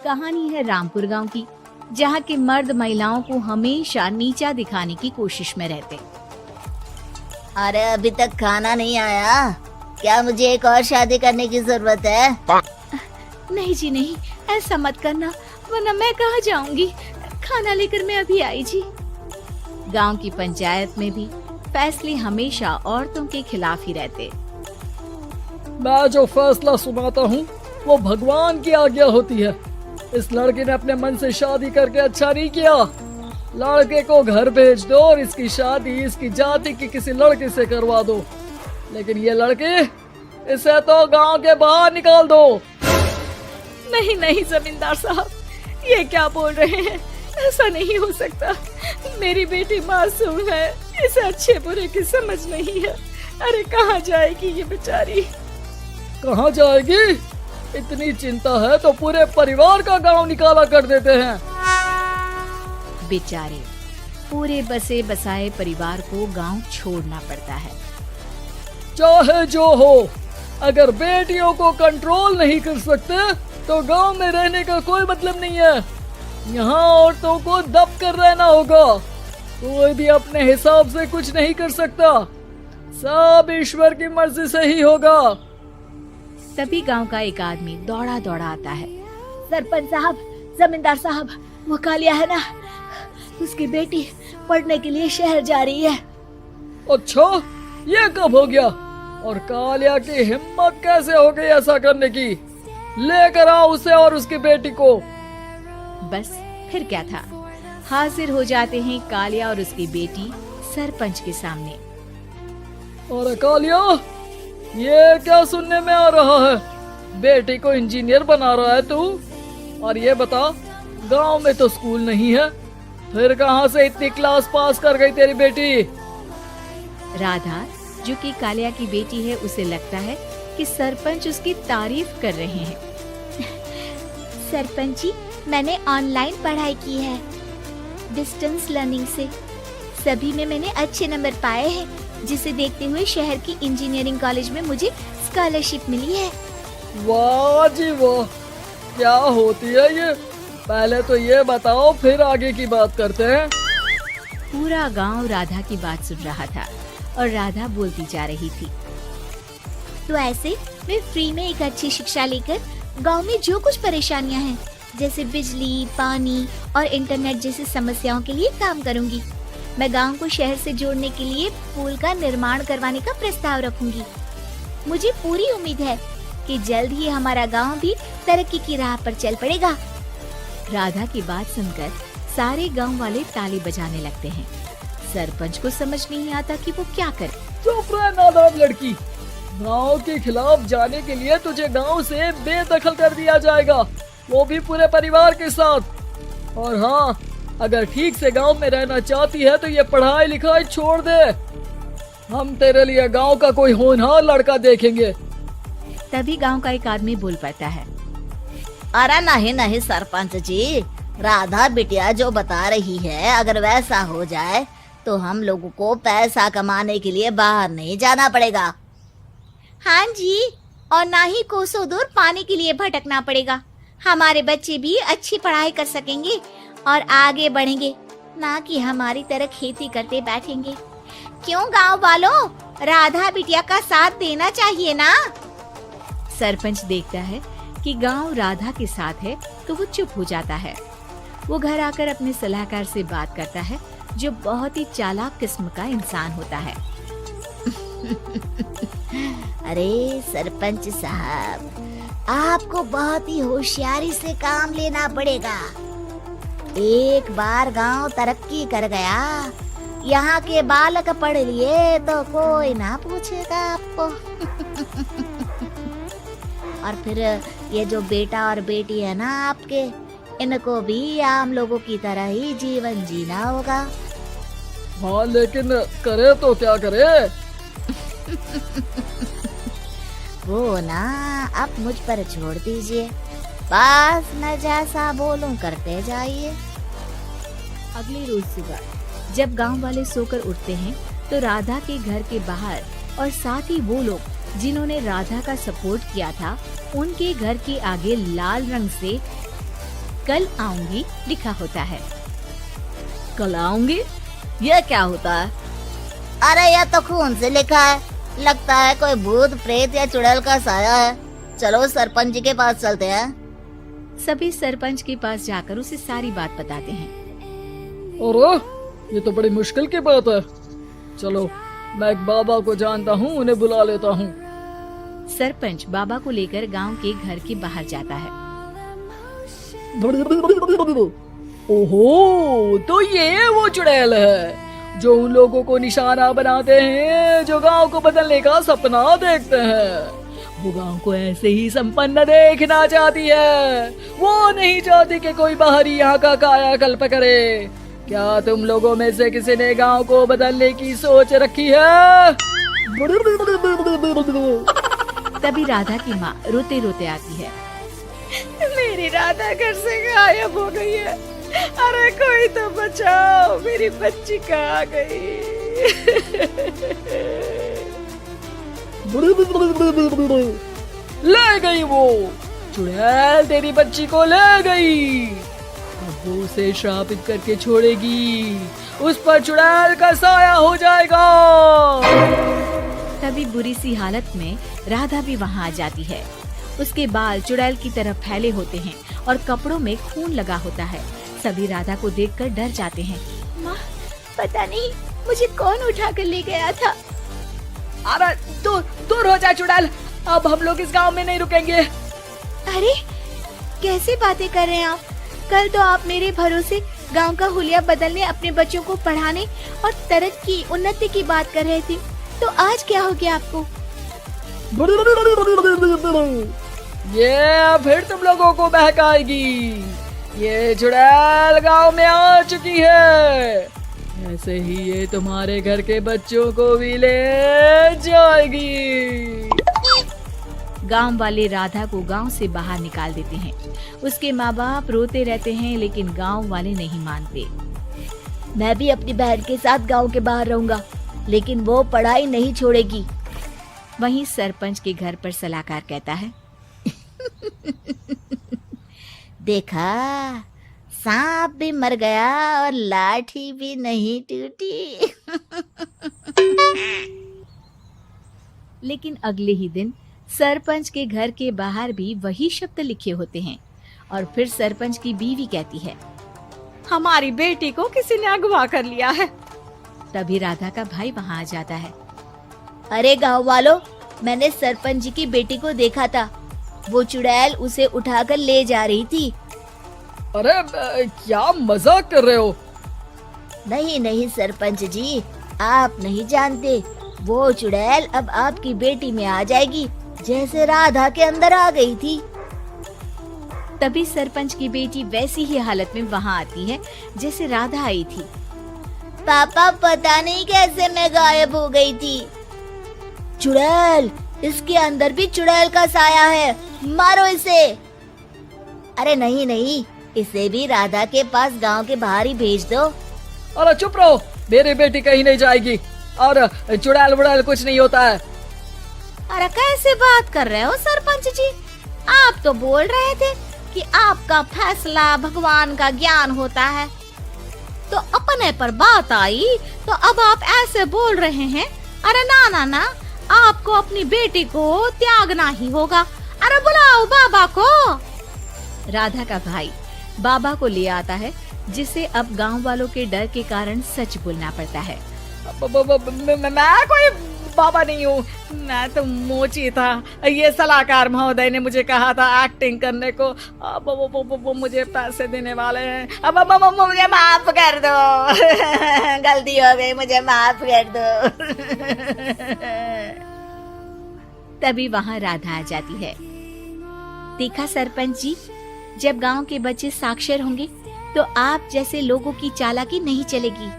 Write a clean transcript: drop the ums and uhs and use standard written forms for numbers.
कहानी है रामपुर गांव की, जहां के मर्द महिलाओं को हमेशा नीचा दिखाने की कोशिश में रहते। अरे अभी तक खाना नहीं आया, क्या मुझे एक और शादी करने की जरूरत है? नहीं जी नहीं, ऐसा मत करना, वरना मैं कहाँ जाऊंगी। खाना लेकर मैं अभी आई जी। गांव की पंचायत में भी फैसले हमेशा औरतों के खिलाफ ही रहते। मैं जो फैसला सुनाता हूँ वो भगवान की आज्ञा होती है। इस लड़के ने अपने मन से शादी करके अच्छा नहीं किया। लड़के को घर भेज दो और इसकी शादी इसकी जाति की किसी लड़के से करवा दो, लेकिन ये लड़की, इसे तो गांव के बाहर निकाल दो। नहीं नहीं जमींदार साहब, ये क्या बोल रहे हैं? ऐसा नहीं हो सकता। मेरी बेटी मासूम है, इसे अच्छे बुरे की समझ नहीं है। अरे कहाँ जाएगी ये बेचारी? कहाँ जाएगी? इतनी चिंता है तो पूरे परिवार का गांव निकाला कर देते हैं। बेचारे पूरे बसे बसाए परिवार को गांव छोड़ना पड़ता है। चाहे जो हो, अगर बेटियों को कंट्रोल नहीं कर सकते तो गांव में रहने का कोई मतलब नहीं है। यहाँ औरतों को दब कर रहना होगा। कोई भी अपने हिसाब से कुछ नहीं कर सकता, सब ईश्वर की मर्जी से ही होगा। तभी गांव का एक आदमी दौड़ा दौड़ा आता है। सरपंच साहब, जमींदार साहब, वो कालिया है ना, उसकी बेटी पढ़ने के लिए शहर जा रही है। अच्छा, ये कब हो गया? और कालिया की हिम्मत कैसे हो गई ऐसा करने की? लेकर आओ उसे और उसकी बेटी को। बस फिर क्या था, हाजिर हो जाते हैं कालिया और उसकी बेटी सरपंच के सामने। अरे कालिया, ये क्या सुनने में आ रहा है? बेटी को इंजीनियर बना रहा है तू? और ये बता, गांव में तो स्कूल नहीं है, फिर कहां से इतनी क्लास पास कर गई तेरी बेटी? राधा, जो कि कालिया की बेटी है, उसे लगता है कि सरपंच उसकी तारीफ कर रहे हैं। सरपंच जी, मैंने ऑनलाइन पढ़ाई की है, डिस्टेंस लर्निंग से। सभी में मैंने अच्छे नंबर पाए हैं, जिसे देखते हुए शहर की इंजीनियरिंग कॉलेज में मुझे स्कॉलरशिप मिली है। वाह जी वाह, क्या होती है ये? पहले तो ये बताओ, फिर आगे की बात करते हैं। पूरा गांव राधा की बात सुन रहा था और राधा बोलती जा रही थी। तो ऐसे मैं फ्री में एक अच्छी शिक्षा लेकर गांव में जो कुछ परेशानियां हैं, जैसे बिजली, पानी और इंटरनेट जैसी समस्याओं के लिए काम करूंगी। मैं गांव को शहर से जोड़ने के लिए पुल का निर्माण करवाने का प्रस्ताव रखूंगी। मुझे पूरी उम्मीद है कि जल्द ही हमारा गांव भी तरक्की की राह पर चल पड़ेगा। राधा की बात सुनकर सारे गांव वाले ताली बजाने लगते हैं। सरपंच को समझ नहीं आता कि वो क्या करे। चुप रह नादान लड़की, गांव के खिलाफ जाने के लिए तुझे गांव से बेदखल कर दिया जाएगा, वो भी पूरे परिवार के साथ। और हाँ, अगर ठीक से गांव में रहना चाहती है तो ये पढ़ाई लिखाई छोड़ दे। हम तेरे लिए गांव का कोई होनहार लड़का देखेंगे। तभी गांव का एक आदमी बोल पड़ता है। अरे नहीं नहीं सरपंच जी, राधा बिटिया जो बता रही है, अगर वैसा हो जाए तो हम लोगों को पैसा कमाने के लिए बाहर नहीं जाना पड़ेगा। हाँ जी, और ना ही कोसों दूर पानी के लिए भटकना पड़ेगा। हमारे बच्चे भी अच्छी पढ़ाई कर सकेंगे और आगे बढ़ेंगे, ना कि हमारी तरह खेती करते बैठेंगे। क्यों गांव वालों, राधा बिटिया का साथ देना चाहिए ना। सरपंच देखता है कि गांव राधा के साथ है तो वो चुप हो जाता है। वो घर आकर अपने सलाहकार से बात करता है, जो बहुत ही चालाक किस्म का इंसान होता है। अरे सरपंच साहब, आपको बहुत ही होशियारी से काम लेना पड़ेगा। एक बार गांव तरक्की कर गया, यहाँ के बालक पढ़ लिए तो कोई ना पूछेगा आपको। और फिर ये जो बेटा और बेटी है ना आपके, इनको भी आम लोगों की तरह ही जीवन जीना होगा। हाँ, लेकिन करे तो क्या करे? वो ना आप मुझ पर छोड़ दीजिए, बस मैं जैसा बोलूं करते जाइए। अगले रोज सुबह जब गांव वाले सोकर उठते हैं तो राधा के घर के बाहर और साथ ही वो लोग जिन्होंने राधा का सपोर्ट किया था, उनके घर के आगे लाल रंग से कल आऊंगी लिखा होता है। कल आऊंगी, ये क्या होता है? अरे यह तो खून से लिखा है, लगता है कोई भूत प्रेत या चुड़ैल का साया है। चलो सरपंच जी के पास चलते हैं। सभी सरपंच के पास जाकर उसे सारी बात बताते हैं। अरे ये तो बड़ी मुश्किल की बात है। चलो मैं एक बाबा को जानता हूँ, उन्हें बुला लेता हूँ। सरपंच बाबा को लेकर गांव के घर के बाहर जाता है। ओहो, तो ये वो चुड़ैल है जो उन लोगों को निशाना बनाते हैं जो गांव को बदलने का सपना देखते हैं। वो गांव को ऐसे ही संपन्न देखना चाहती है, वो नहीं चाहती कि कोई बाहरी यहाँ का कायाकल्प करे। क्या तुम लोगों में से किसी ने गांव को बदलने की सोच रखी है? तभी राधा की माँ रोते रोते आती है। मेरी राधा घर से गायब हो गई है। अरे कोई तो बचाओ, मेरी बच्ची कहाँ गई? ले गई वो चुड़ैल, तेरी बच्ची को ले गई। अब वो उसे श्रापित करके छोड़ेगी, उस पर चुड़ैल का साया हो जाएगा। तभी बुरी सी हालत में राधा भी वहाँ आ जाती है। उसके बाल चुड़ैल की तरफ फैले होते हैं और कपड़ों में खून लगा होता है। सभी राधा को देखकर डर जाते हैं। माँ, पता नहीं मुझे कौन उठा कर ले गया था। अरे दूर हो जा चुड़ैल, अब हम लोग इस गांव में नहीं रुकेंगे। अरे कैसे बातें कर रहे हैं आप? कल तो आप मेरे भरोसे गांव का हुलिया बदलने, अपने बच्चों को पढ़ाने और तरक्की उन्नति की बात कर रहे थे, तो आज क्या हो गया आपको? ये फिर तुम लोगों को बहकाएगी। ये चुड़ैल गांव में आ चुकी है, ऐसे ही ये तुम्हारे घर के बच्चों को भी ले जाएगी। गांव वाले राधा को गांव से बाहर निकाल देते हैं। उसके माँ बाप रोते रहते हैं, लेकिन गांव वाले नहीं मानते। मैं भी अपनी बहन के साथ गांव के बाहर रहूंगा, लेकिन वो पढ़ाई नहीं छोड़ेगी। वहीं सरपंच के घर पर सलाहकार कहता है। देखा, सांप भी मर गया और लाठी भी नहीं टूटी। लेकिन अगले ही दिन सरपंच के घर के बाहर भी वही शब्द लिखे होते हैं। और फिर सरपंच की बीवी कहती है, हमारी बेटी को किसी ने अगवा कर लिया है। तभी राधा का भाई वहाँ आ जाता है। अरे गांव वालों, मैंने सरपंच जी की बेटी को देखा था। वो चुड़ैल उसे उठाकर ले जा रही थी। अरे क्या मजाक कर रहे हो? नहीं नहीं सरपंच जी, आप नहीं जानते। वो चुड़ैल अब आपकी बेटी में आ जाएगी, जैसे राधा के अंदर आ गई थी। तभी सरपंच की बेटी वैसी ही हालत में वहाँ आती है जैसे राधा आई थी। पापा, पता नहीं कैसे मैं गायब हो गई थी। चुड़ैल, इसके अंदर भी चुड़ैल का साया है, मारो इसे। अरे नहीं नहीं, इसे भी राधा के पास गांव के बाहर ही भेज दो। अरे चुप रहो, मेरी बेटी कहीं नहीं जाएगी और चुड़ैल वुड़ैल कुछ नहीं होता है। अरे कैसे बात कर रहे हो सरपंच जी? आप तो बोल रहे थे कि आपका फैसला भगवान का ज्ञान होता है, तो अपने पर बात आई तो अब आप ऐसे बोल रहे हैं। अरे ना ना ना, आपको अपनी बेटी को त्यागना ही होगा। अरे बुलाओ बाबा को। राधा का भाई बाबा को ले आता है, जिसे अब गांव वालों के डर के कारण सच बोलना पड़ता है। मैं कोई बाबा नहीं हूँ, मैं तो मोची था। ये सलाहकार महोदय ने मुझे कहा था एक्टिंग करने को। अब वो मुझे पैसे देने वाले हैं। अब मुझे माफ कर दो। गलती हो गई, मुझे माफ कर दो। तभी वहाँ राधा आ जाती है। देखा सरपंच जी, जब गांव के बच्चे साक्षर होंगे तो आप जैसे लोगों की चालाकी नहीं चलेगी।